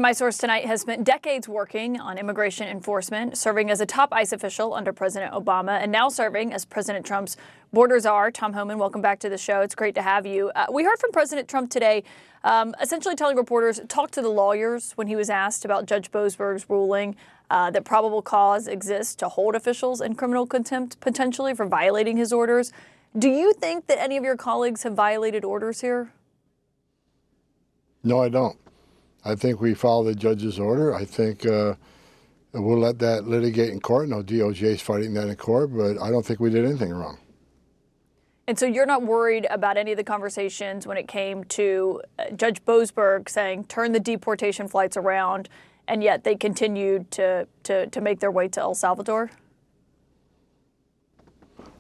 My source tonight has spent decades working on immigration enforcement, serving as a top ICE official under President Obama, and now serving as President Trump's border czar. Tom Homan, welcome back to the show. It's great to have you. We heard from President Trump today, essentially telling reporters, talk to the lawyers when he was asked about Judge Boasberg's ruling that probable cause exists to hold officials in criminal contempt, potentially for violating his orders. Do you think that any of your colleagues have violated orders here? No, I don't. I think we follow the judge's order. I think we'll let that litigate in court. No, DOJ is fighting that in court, but I don't think we did anything wrong. And so you're not worried about any of the conversations when it came to Judge Boasberg saying, turn the deportation flights around, and yet they continued to make their way to El Salvador?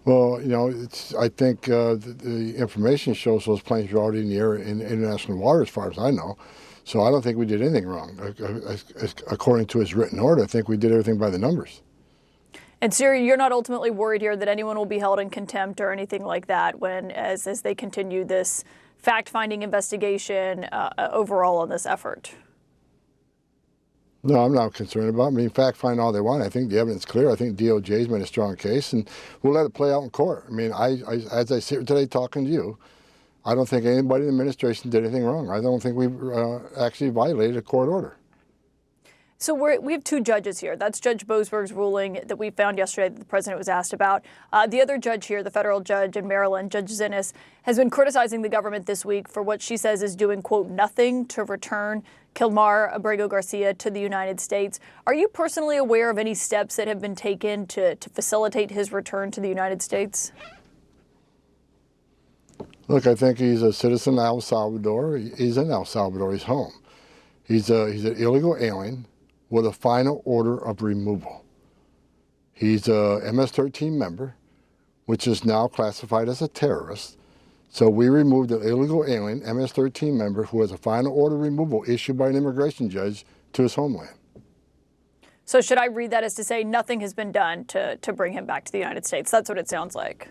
Well, you know, I think the information shows those planes were already in the air in international water, as far as I know. So I don't think we did anything wrong. According to his written order, I think we did everything by the numbers. And so you're not ultimately worried here that anyone will be held in contempt or anything like that as they continue this fact-finding investigation overall on this effort? No, I'm not concerned about it. I mean, fact-find all they want. I think the evidence is clear. I think DOJ's made a strong case, and we'll let it play out in court. I mean, as I sit here today talking to you, I don't think anybody in the administration did anything wrong. I don't think we actually violated a court order. So we have two judges here. That's Judge Boasberg's ruling that we found yesterday that the president was asked about. The other judge here, the federal judge in Maryland, Judge Zinnes, has been criticizing the government this week for what she says is doing, quote, nothing to return Kilmar Abrego Garcia to the United States. Are you personally aware of any steps that have been taken to facilitate his return to the United States? Look, I think he's a citizen of El Salvador. He's in El Salvador. He's home. He's an illegal alien with a final order of removal. He's a MS-13 member, which is now classified as a terrorist. So we removed an illegal alien, MS-13 member, who has a final order of removal issued by an immigration judge to his homeland. So should I read that as to say nothing has been done to bring him back to the United States? That's what it sounds like.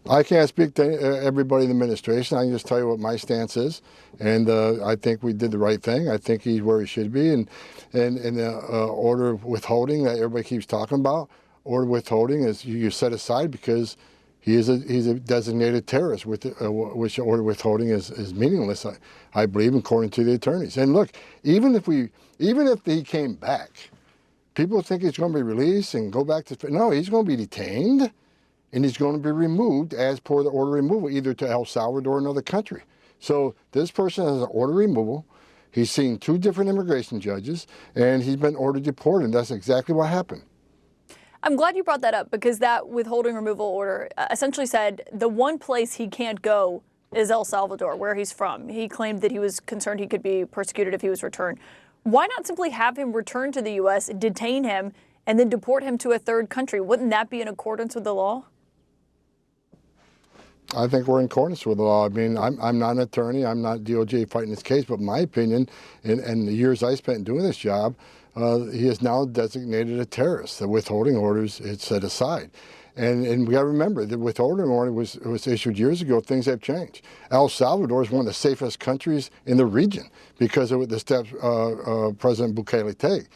I can't speak to everybody in the administration. I can just tell you what my stance is, and I think we did the right thing. I think he's where he should be, and the order of withholding that everybody keeps talking about, order of withholding is you set aside because he's a designated terrorist, which order of withholding is meaningless. I believe, according to the attorneys. And look, even if he came back, people think he's going to be released and go back to no, he's going to be detained. And he's going to be removed as per the order of removal, either to El Salvador or another country. So this person has an order of removal. He's seen two different immigration judges, and he's been ordered deported. And that's exactly what happened. I'm glad you brought that up, because that withholding removal order essentially said the one place he can't go is El Salvador, where he's from. He claimed that he was concerned he could be persecuted if he was returned. Why not simply have him return to the U.S., detain him, and then deport him to a third country? Wouldn't that be in accordance with the law? I think we're in accordance with the law. I mean, I'm not an attorney. I'm not DOJ fighting this case, but my opinion, in the years I spent doing this job, he is now designated a terrorist. The withholding orders is set aside. And we got to remember, the withholding order was issued years ago. Things have changed. El Salvador is one of the safest countries in the region because of the steps President Bukele take.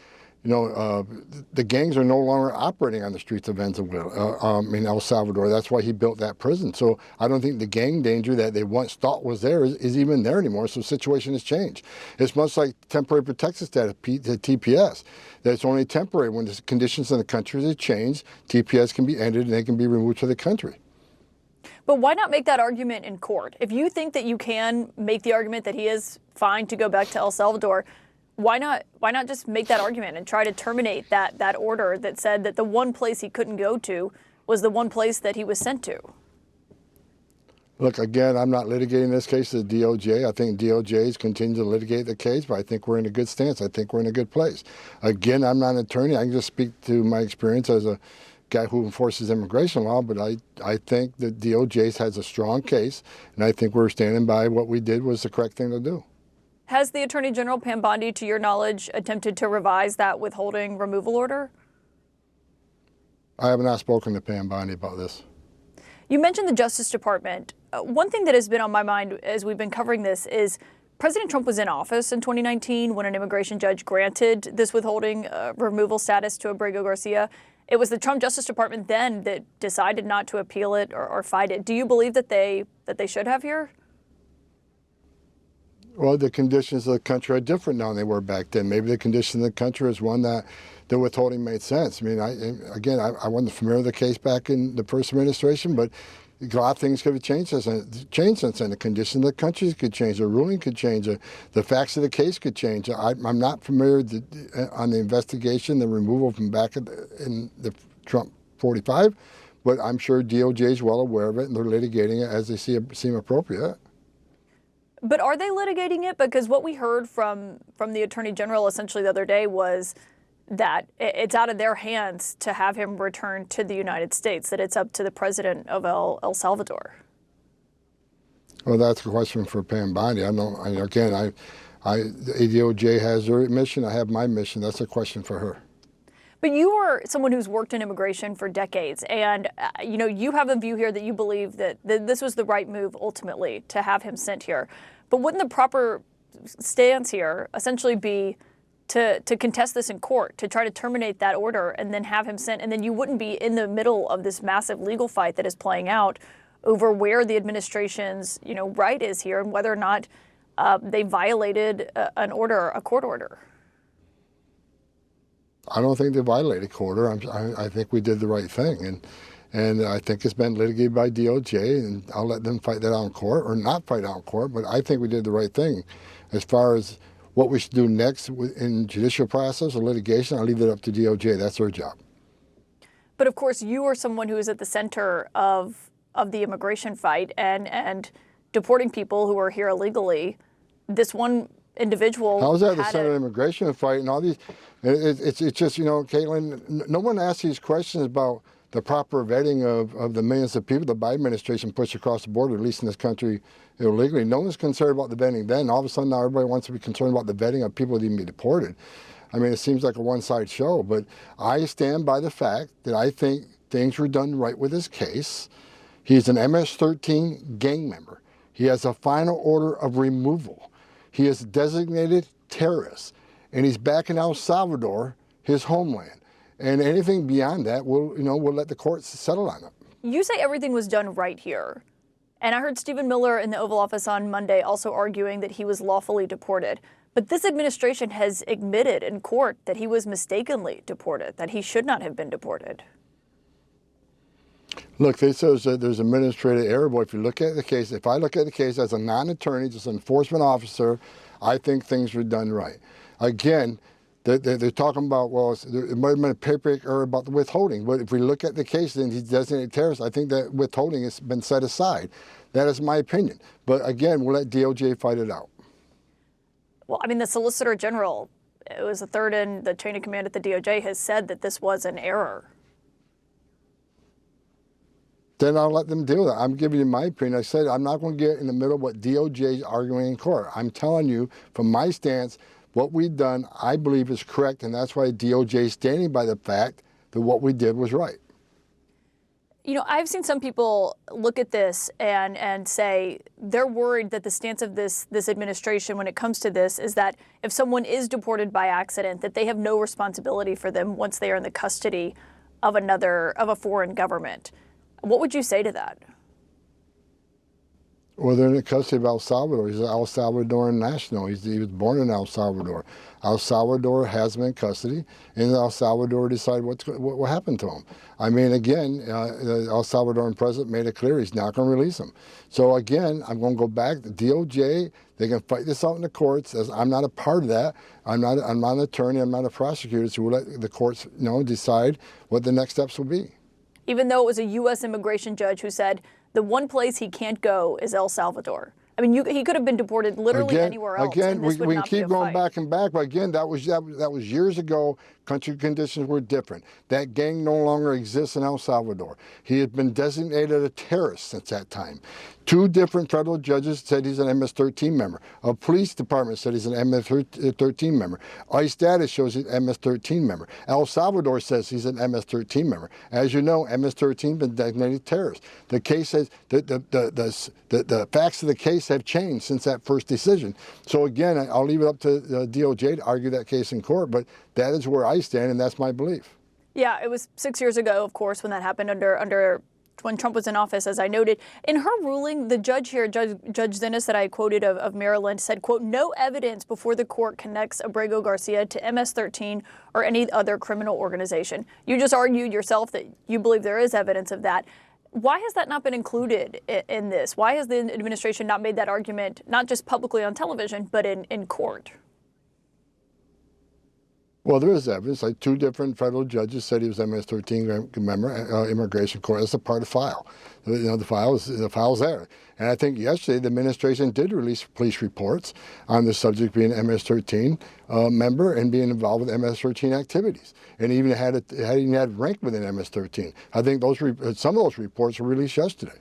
You know, the gangs are no longer operating on the streets of Venezuela, in El Salvador. That's why he built that prison. So I don't think the gang danger that they once thought was there is even there anymore. So the situation has changed. It's much like temporary protected status, the TPS. That's only temporary. When the conditions in the country have changed, TPS can be ended and they can be removed to the country. But why not make that argument in court? If you think that you can make the argument that he is fine to go back to El Salvador, why not just make that argument and try to terminate that order that said that the one place he couldn't go to was the one place that he was sent to? Look, again, I'm not litigating this case to the DOJ. I think DOJ is continuing to litigate the case, but I think we're in a good stance. I think we're in a good place. Again, I'm not an attorney. I can just speak to my experience as a guy who enforces immigration law, but I think that DOJ has a strong case, and I think we're standing by what we did was the correct thing to do. Has the Attorney General Pam Bondi, to your knowledge, attempted to revise that withholding removal order? I have not spoken to Pam Bondi about this. You mentioned the Justice Department. One thing that has been on my mind as we've been covering this is President Trump was in office in 2019 when an immigration judge granted this withholding removal status to Abrego Garcia. It was the Trump Justice Department then that decided not to appeal it or fight it. Do you believe that they should have here? Well, the conditions of the country are different now than they were back then. Maybe the condition of the country is one that the withholding made sense. I mean, I wasn't familiar with the case back in the first administration, but a lot of things could have changed since then. The condition of the country could change, the ruling could change, the facts of the case could change. I'm not familiar on the investigation, the removal from back in the Trump 45, but I'm sure DOJ is well aware of it and they're litigating it as they seem appropriate. But are they litigating it? Because what we heard from the Attorney General essentially the other day was that it's out of their hands to have him return to the United States, that it's up to the president of El Salvador. Well, that's a question for Pam Bondi. The DOJ has their mission. I have my mission. That's a question for her. But you are someone who's worked in immigration for decades, and you have a view here that you believe that this was the right move ultimately to have him sent here. But wouldn't the proper stance here essentially be to contest this in court, to try to terminate that order and then have him sent, and then you wouldn't be in the middle of this massive legal fight that is playing out over where the administration's right is here and whether or not they violated a court order? I don't think they violated court order. I think we did the right thing, and I think it's been litigated by DOJ, and I'll let them fight that out in court or not fight out in court. But I think we did the right thing. As far as what we should do next in judicial process or litigation, I'll leave it up to DOJ. That's their job. But of course, you are someone who is at the center of the immigration fight and deporting people who are here illegally. This one individual. How's that the center of the immigration fight and all these? It's just, Caitlin, no one asks these questions about the proper vetting of the millions of people the Biden administration pushed across the border, at least in this country illegally. No one's concerned about the vetting then. All of a sudden now everybody wants to be concerned about the vetting of people that even be deported. I mean, it seems like a one-side show, but I stand by the fact that I think things were done right with his case. He's an MS-13 gang member. He has a final order of removal. He is a designated terrorist, and he's back in El Salvador, his homeland. And anything beyond that, we'll let the courts settle on it. You say everything was done right here. And I heard Stephen Miller in the Oval Office on Monday also arguing that he was lawfully deported. But this administration has admitted in court that he was mistakenly deported, that he should not have been deported. Look, they say there's administrative error, but if you look at the case, if I look at the case as a non-attorney, just an enforcement officer, I think things were done right. Again, they're talking about, well, it might have been a paper error about the withholding, but if we look at the case, then he's designated terrorist. I think that withholding has been set aside. That is my opinion. But again, we'll let DOJ fight it out. Well, I mean, the Solicitor General, it was the third in the chain of command at the DOJ, has said that this was an error. Then I'll let them deal with it. I'm giving you my opinion. I said I'm not going to get in the middle of what DOJ is arguing in court. I'm telling you, from my stance, what we've done, I believe, is correct, and that's why DOJ is standing by the fact that what we did was right. I've seen some people look at this and say they're worried that the stance of this administration when it comes to this is that if someone is deported by accident, that they have no responsibility for them once they are in the custody of a foreign government. What would you say to that? Well, they're in the custody of El Salvador. He's an El Salvadoran national. He was born in El Salvador. El Salvador has him in custody, and El Salvador decide what happened to him. I mean, again, the El Salvadoran president made it clear he's not going to release him. So again, I'm going to go back to DOJ. They can fight this out in the courts. I'm not a part of that. I'm not an attorney. I'm not a prosecutor. So we'll let the courts, decide what the next steps will be. Even though it was a U.S. immigration judge who said the one place he can't go is El Salvador. I mean, he could have been deported literally anywhere else. Again, we can keep going back and back, but again, that was years ago. Country conditions were different. That gang no longer exists in El Salvador. He had been designated a terrorist since that time. 2 different federal judges said he's an MS-13 member. A police department said he's an MS-13 member. ICE data shows he's an MS-13 member. El Salvador says he's an MS-13 member. As you know, MS-13 has been designated terrorist. The case has the facts of the case have changed since that first decision. So again, I'll leave it up to the DOJ to argue that case in court, but that is where I stand, and that's my belief. Yeah, it was 6 years ago, of course, when that happened under when Trump was in office, as I noted. In her ruling, the judge here, Judge Zinnes, that I quoted of Maryland, said, quote, no evidence before the court connects Abrego Garcia to MS-13 or any other criminal organization. You just argued yourself that you believe there is evidence of that. Why has that not been included in this? Why has the administration not made that argument, not just publicly on television, but in court? Well, there is evidence. Like 2 different federal judges said he was an MS-13 member, immigration court. That's a part of the file. You know, the file's there. And I think yesterday the administration did release police reports on the subject being an MS-13 member and being involved with MS-13 activities, and even had rank within MS-13. I think some of those reports were released yesterday.